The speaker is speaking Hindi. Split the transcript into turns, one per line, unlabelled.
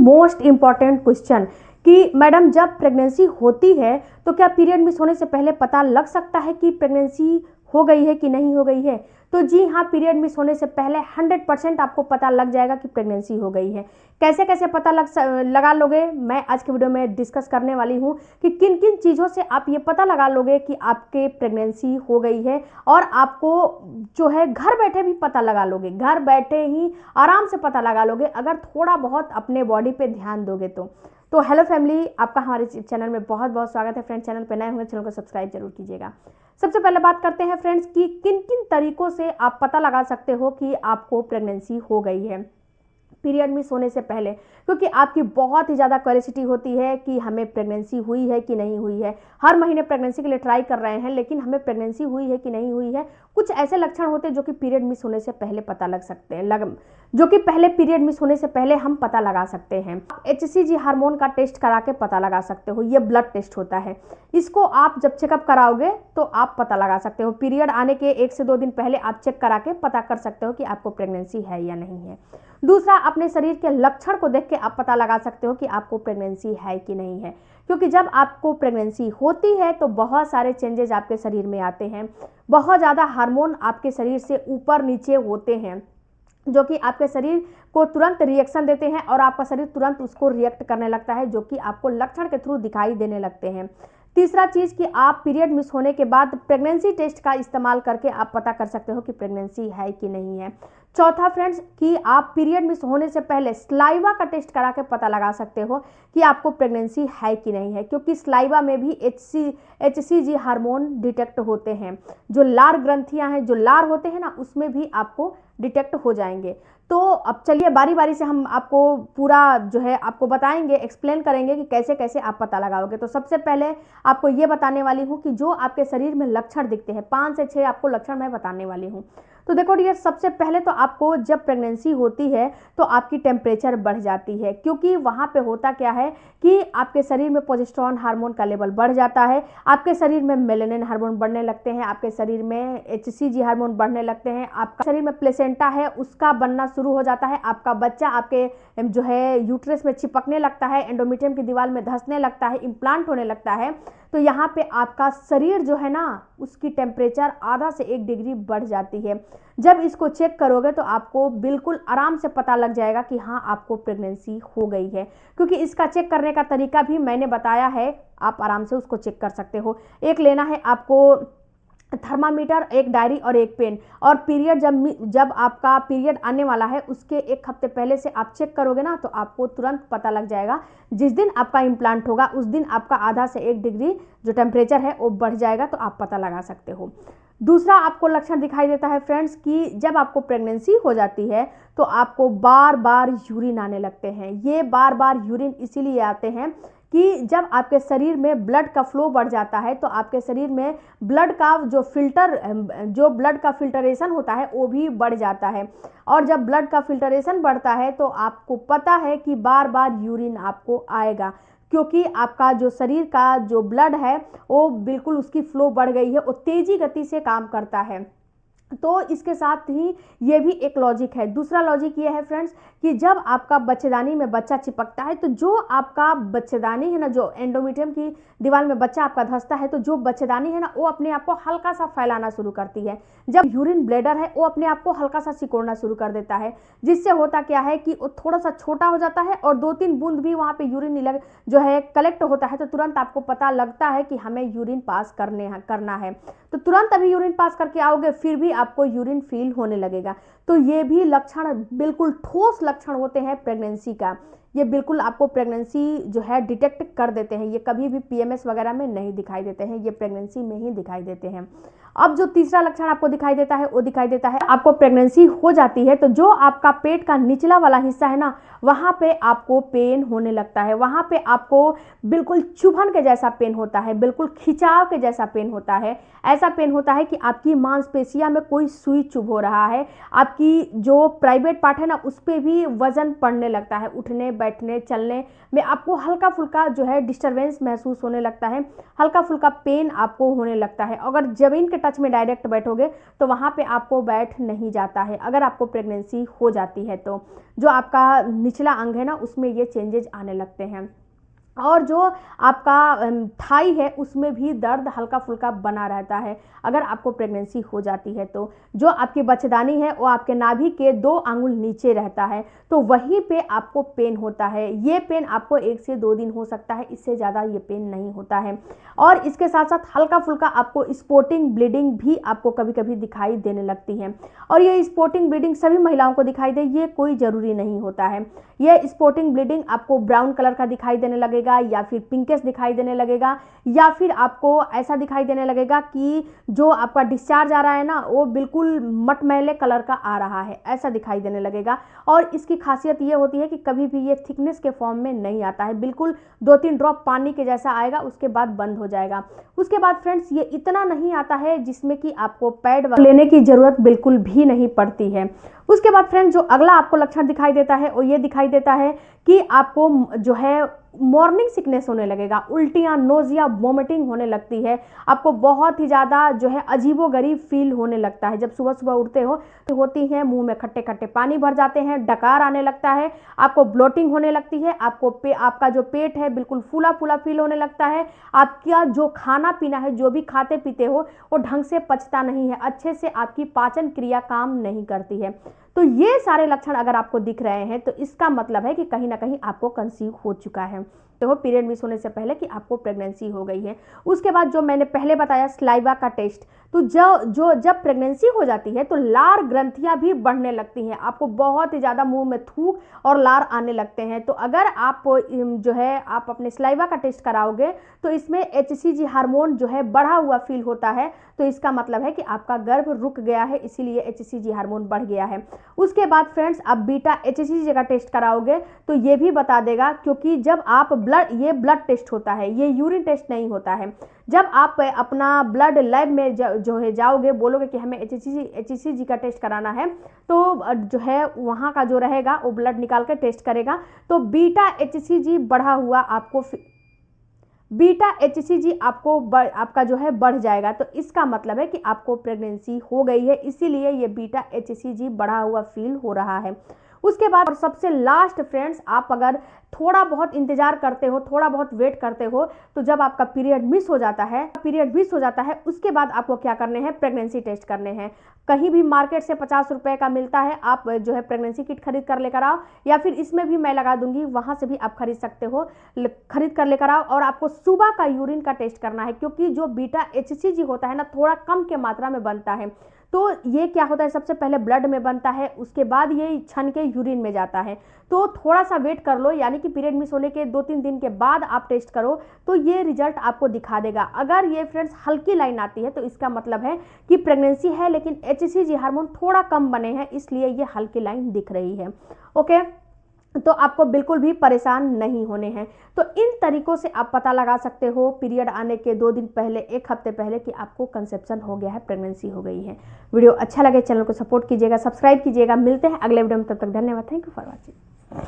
मोस्ट इम्पॉर्टेंट क्वेश्चन कि मैडम जब प्रेगनेंसी होती है तो क्या पीरियड मिस होने से पहले पता लग सकता है कि प्रेगनेंसी हो गई है कि नहीं हो गई है? तो जी हाँ, पीरियड मिस होने से पहले 100% आपको पता लग जाएगा कि प्रेगनेंसी हो गई है। कैसे कैसे पता लगा लोगे, मैं आज के वीडियो में डिस्कस करने वाली हूँ कि किन किन चीज़ों से आप ये पता लगा लोगे कि आपके प्रेगनेंसी हो गई है। और आपको जो है घर बैठे भी पता लगा लोगे, घर बैठे ही आराम से पता लगा लोगे अगर थोड़ा बहुत अपने बॉडी पे ध्यान दोगे तो हेलो फैमिली, आपका हमारे चैनल में बहुत बहुत स्वागत है। फ्रेंड्स, चैनल पे नए होंगे चैनल को सब्सक्राइब जरूर कीजिएगा। सबसे पहले बात करते हैं फ्रेंड्स कि किन किन तरीकों से आप पता लगा सकते हो कि आपको प्रेगनेंसी हो गई है पीरियड मिस होने से पहले, क्योंकि आपकी बहुत ही ज़्यादा क्यूरियोसिटी होती है कि हमें प्रेगनेंसी हुई है कि नहीं हुई है। हर महीने प्रेगनेंसी के लिए ट्राई कर रहे हैं लेकिन हमें प्रेगनेंसी हुई है कि नहीं हुई है। कुछ ऐसे लक्षण होते हैं जो कि पीरियड मिस होने से पहले पता लग सकते हैं, जो कि पहले पीरियड मिस होने से पहले हम पता लगा सकते हैं। HCG हार्मोन का टेस्ट करा के पता लगा सकते हो, ये ब्लड टेस्ट होता है। इसको आप जब चेकअप कराओगे तो आप पता लगा सकते हो। पीरियड आने के 1 से 2 दिन पहले आप चेक करा के पता कर सकते हो कि आपको प्रेगनेंसी है या नहीं है। दूसरा, अपने शरीर के लक्षण को देख के आप पता लगा सकते हो कि आपको प्रेगनेंसी है कि नहीं है, क्योंकि जब आपको प्रेगनेंसी होती है तो बहुत सारे चेंजेस आपके शरीर में आते हैं। बहुत ज़्यादा हार्मोन आपके शरीर से ऊपर नीचे होते हैं जो कि आपके शरीर को तुरंत रिएक्शन देते हैं और आपका शरीर तुरंत उसको रिएक्ट करने लगता है, जो कि आपको लक्षण के थ्रू दिखाई देने लगते हैं। तीसरा चीज़ कि आप पीरियड मिस होने के बाद प्रेगनेंसी टेस्ट का इस्तेमाल करके आप पता कर सकते हो कि प्रेगनेंसी है कि नहीं है। चौथा फ्रेंड्स कि आप पीरियड मिस होने से पहले स्लाइवा का टेस्ट करा के पता लगा सकते हो कि आपको प्रेगनेंसी है कि नहीं है, क्योंकि स्लाइवा में भी HCG हार्मोन डिटेक्ट होते हैं। जो लार ग्रंथियां हैं, जो लार होते हैं ना, उसमें भी आपको डिटेक्ट हो जाएंगे। तो अब चलिए बारी बारी से हम आपको पूरा जो है आपको बताएंगे, एक्सप्लेन करेंगे कि कैसे कैसे आप पता लगाओगे। तो सबसे पहले आपको ये बताने वाली हूँ कि जो आपके शरीर में लक्षण दिखते हैं, 5 से 6 आपको लक्षण मैं बताने वाली हूँ। तो देखो डियर, सबसे पहले तो आपको जब प्रेगनेंसी होती है तो आपकी टेम्परेचर बढ़ जाती है, क्योंकि वहाँ पे होता क्या है कि आपके शरीर में प्रोजेस्टेरोन हार्मोन का लेवल बढ़ जाता है, आपके शरीर में मेलेनिन हार्मोन बढ़ने लगते हैं, आपके शरीर में HCG हार्मोन बढ़ने लगते हैं, आपका शरीर में प्लेसेंटा है उसका बनना शुरू हो जाता है, आपका बच्चा आपके जो है यूट्रस में चिपकने लगता है, एंडोमेट्रियम की दीवार में धंसने लगता है, इम्प्लांट होने लगता है। तो यहाँ पे आपका शरीर जो है ना, उसकी टेम्परेचर आधा से 1 डिग्री बढ़ जाती है। जब इसको चेक करोगे तो आपको बिल्कुल आराम से पता लग जाएगा कि हाँ, आपको प्रेगनेंसी हो गई है, क्योंकि इसका चेक करने का तरीका भी मैंने बताया है, आप आराम से उसको चेक कर सकते हो। एक लेना है आपको थर्मामीटर, एक डायरी और एक पेन, और पीरियड जब आपका पीरियड आने वाला है उसके 1 हफ्ते पहले से आप चेक करोगे ना, तो आपको तुरंत पता लग जाएगा। जिस दिन आपका इम्प्लांट होगा उस दिन आपका आधा से 1 डिग्री जो टेम्परेचर है वो बढ़ जाएगा, तो आप पता लगा सकते हो। दूसरा आपको लक्षण दिखाई देता है फ्रेंड्स कि जब आपको प्रेगनेंसी हो जाती है तो आपको बार बार यूरिन आने लगते हैं। ये बार बार यूरिन इसीलिए आते हैं कि जब आपके शरीर में ब्लड का फ्लो बढ़ जाता है तो आपके शरीर में ब्लड का जो ब्लड का फिल्टरेशन होता है वो भी बढ़ जाता है, और जब ब्लड का फिल्टरेशन बढ़ता है तो आपको पता है कि बार बार यूरिन आपको आएगा, क्योंकि आपका जो शरीर का जो ब्लड है वो बिल्कुल उसकी फ्लो बढ़ गई है, वो तेजी गति से काम करता है। तो इसके साथ ही ये भी एक लॉजिक है। दूसरा लॉजिक ये है फ्रेंड्स कि जब आपका बच्चेदानी में बच्चा चिपकता है तो जो आपका बच्चेदानी है ना, जो एंडोमेट्रियम की दीवार में बच्चा आपका धंसता है, तो जो बच्चेदानी है ना वो अपने आप को हल्का सा फैलाना शुरू करती है। जब यूरिन ब्लैडर है वो अपने आप को हल्का सा सिकोड़ना शुरू कर देता है, जिससे होता क्या है कि वो थोड़ा सा छोटा हो जाता है और 2-3 बूंद भी वहाँ पे यूरिन जो है कलेक्ट होता है, तो तुरंत आपको पता लगता है कि हमें यूरिन पास करना है। तो तुरंत अभी यूरिन पास करके आओगे फिर भी आपको यूरिन फील होने लगेगा। तो ये भी लक्षण बिल्कुल ठोस लक्षण होते हैं प्रेगनेंसी का। ये बिल्कुल आपको प्रेगनेंसी जो है डिटेक्ट कर देते हैं। ये कभी भी PMS वगैरह में नहीं दिखाई देते हैं, ये प्रेगनेंसी में ही दिखाई देते हैं। अब जो तीसरा लक्षण आपको दिखाई देता है वो दिखाई देता है आपको प्रेगनेंसी हो जाती है तो जो आपका पेट का निचला वाला हिस्सा है ना, वहाँ पे आपको पेन होने लगता है, वहाँ पे आपको बिल्कुल चुभन के जैसा पेन होता है, बिल्कुल खिंचाव के जैसा पेन होता है। ऐसा पेन होता है कि आपकी मांसपेशियां में कोई सुई चुभ हो रहा है, आपकी जो प्राइवेट पार्ट है ना उस पर भी वजन पड़ने लगता है, उठने बैठने चलने में आपको हल्का फुल्का जो है डिस्टर्बेंस महसूस होने लगता है, हल्का फुल्का पेन आपको होने लगता है। अगर जमीन के टच में डायरेक्ट बैठोगे तो वहाँ पे आपको बैठ नहीं जाता है अगर आपको प्रेगनेंसी हो जाती है। तो जो आपका निचला अंग है ना उसमें ये चेंजेज आने लगते हैं। और जो आपका थाई है उसमें भी दर्द हल्का फुल्का बना रहता है अगर आपको प्रेगनेंसी हो जाती है। तो जो आपकी बच्चेदानी है वो आपके नाभि के 2 आंगुल नीचे रहता है, तो वहीं पे आपको पेन होता है। ये पेन आपको 1 से 2 दिन हो सकता है, इससे ज़्यादा ये पेन नहीं होता है। और इसके साथ साथ हल्का फुल्का आपको स्पॉटिंग ब्लीडिंग भी आपको कभी कभी दिखाई देने लगती है। और ये स्पॉटिंग ब्लीडिंग सभी महिलाओं को दिखाई दे ये कोई ज़रूरी नहीं होता है। ये स्पॉटिंग ब्लीडिंग आपको ब्राउन कलर का दिखाई देने लगेगा या फिर पिंकिश दिखाई देने लगेगा या फिर आपको ऐसा दिखाई देने लगेगा कि जो आपका डिस्चार्ज आ रहा है ना वो बिल्कुल मटमैले कलर का आ रहा है, ऐसा दिखाई देने लगेगा। और इसकी खासियत ये होती है कि कभी भी ये थिकनेस के फॉर्म में नहीं आता है, बिल्कुल 2-3 ड्रॉप पानी के जैसा आएगा, उसके बाद बंद हो जाएगा। उसके बाद फ्रेंड्स ये इतना नहीं आता है जिसमें कि आपको पैड लेने की जरूरत बिल्कुल भी नहीं पड़ती है। उसके बाद फ्रेंड्स जो अगला आपको लक्षण दिखाई देता है वो ये दिखाई देता है कि आपको जो है मॉर्निंग सिकनेस होने लगेगा, उल्टियाँ, नोजिया, वोमिटिंग होने लगती है। आपको बहुत ही ज़्यादा जो है अजीबोगरीब फील होने लगता है। जब सुबह सुबह उठते हो तो होती हैं, मुंह में खट्टे खट्टे पानी भर जाते हैं, डकार आने लगता है, आपको ब्लोटिंग होने लगती है, आपका जो पेट है बिल्कुल फूला फूला फील होने लगता है। आपका जो खाना पीना है, जो भी खाते पीते हो वो ढंग से पचता नहीं है, अच्छे से आपकी पाचन क्रिया काम नहीं करती है। तो ये सारे लक्षण अगर आपको दिख रहे हैं तो इसका मतलब है कि कहीं ना कहीं आपको कंसीव हो चुका है। तो वो पीरियड मिस होने से पहले कि आपको प्रेगनेंसी हो गई है। उसके बाद जो मैंने पहले बताया स्लाइवा का टेस्ट, तो जब प्रेगनेंसी हो जाती है तो लार ग्रंथियां भी बढ़ने लगती हैं, आपको बहुत ही ज़्यादा मुंह में थूक और लार आने लगते हैं। तो अगर आप जो है आप अपने स्लाइवा का टेस्ट कराओगे तो इसमें HCG हार्मोन जो है बढ़ा हुआ फील होता है, तो इसका मतलब है कि आपका गर्भ रुक गया है, इसीलिए HCG हार्मोन बढ़ गया है। उसके बाद फ्रेंड्स आप बीटा HCG का टेस्ट कराओगे तो ये भी बता देगा, क्योंकि जब आप ये ब्लड टेस्ट होता है, ये यूरिन टेस्ट नहीं होता है। जब आप अपना ब्लड लैब में जो है जाओगे, बोलोगे कि हमें HCG का टेस्ट कराना है, तो जो है वहाँ का जो रहेगा वो ब्लड निकाल कर टेस्ट करेगा, तो बीटा HCG बढ़ा हुआ आपका जो है बढ़ जाएगा। तो इसका मतलब है कि आपको प्रेगनेंसी हो गई है, इसीलिए ये बीटा HCG बढ़ा हुआ फील हो रहा है। उसके बाद और सबसे लास्ट फ्रेंड्स, आप अगर थोड़ा बहुत इंतजार करते हो, थोड़ा बहुत वेट करते हो, तो जब आपका पीरियड मिस हो जाता है उसके बाद आपको क्या करने हैं, प्रेगनेंसी टेस्ट करने हैं। कहीं भी मार्केट से 50 रुपए का मिलता है, आप जो है प्रेगनेंसी किट खरीद कर लेकर आओ, या फिर इसमें भी मैं लगा दूंगी, वहां से भी आप खरीद सकते हो, खरीद कर लेकर आओ। और आपको सुबह का यूरिन का टेस्ट करना है, क्योंकि जो बीटा HCG होता है ना थोड़ा कम के मात्रा में बनता है। तो ये क्या होता है, सबसे पहले ब्लड में बनता है, उसके बाद ये छन के यूरिन में जाता है। तो थोड़ा सा वेट कर लो, यानी कि पीरियड मिस होने के 2-3 दिन के बाद आप टेस्ट करो, तो ये रिजल्ट आपको दिखा देगा। अगर ये फ्रेंड्स हल्की लाइन आती है तो इसका मतलब है कि प्रेगनेंसी है, लेकिन HCG हार्मोन थोड़ा कम बने हैं, इसलिए ये हल्की लाइन दिख रही है। ओके, तो आपको बिल्कुल भी परेशान नहीं होने हैं। तो इन तरीकों से आप पता लगा सकते हो पीरियड आने के 2 दिन पहले, 1 हफ्ते पहले, कि आपको कंसेप्शन हो गया है, प्रेगनेंसी हो गई है। वीडियो अच्छा लगे चैनल को सपोर्ट कीजिएगा, सब्सक्राइब कीजिएगा। मिलते हैं अगले वीडियो में, तब तक धन्यवाद, थैंक यू फॉर वॉचिंग।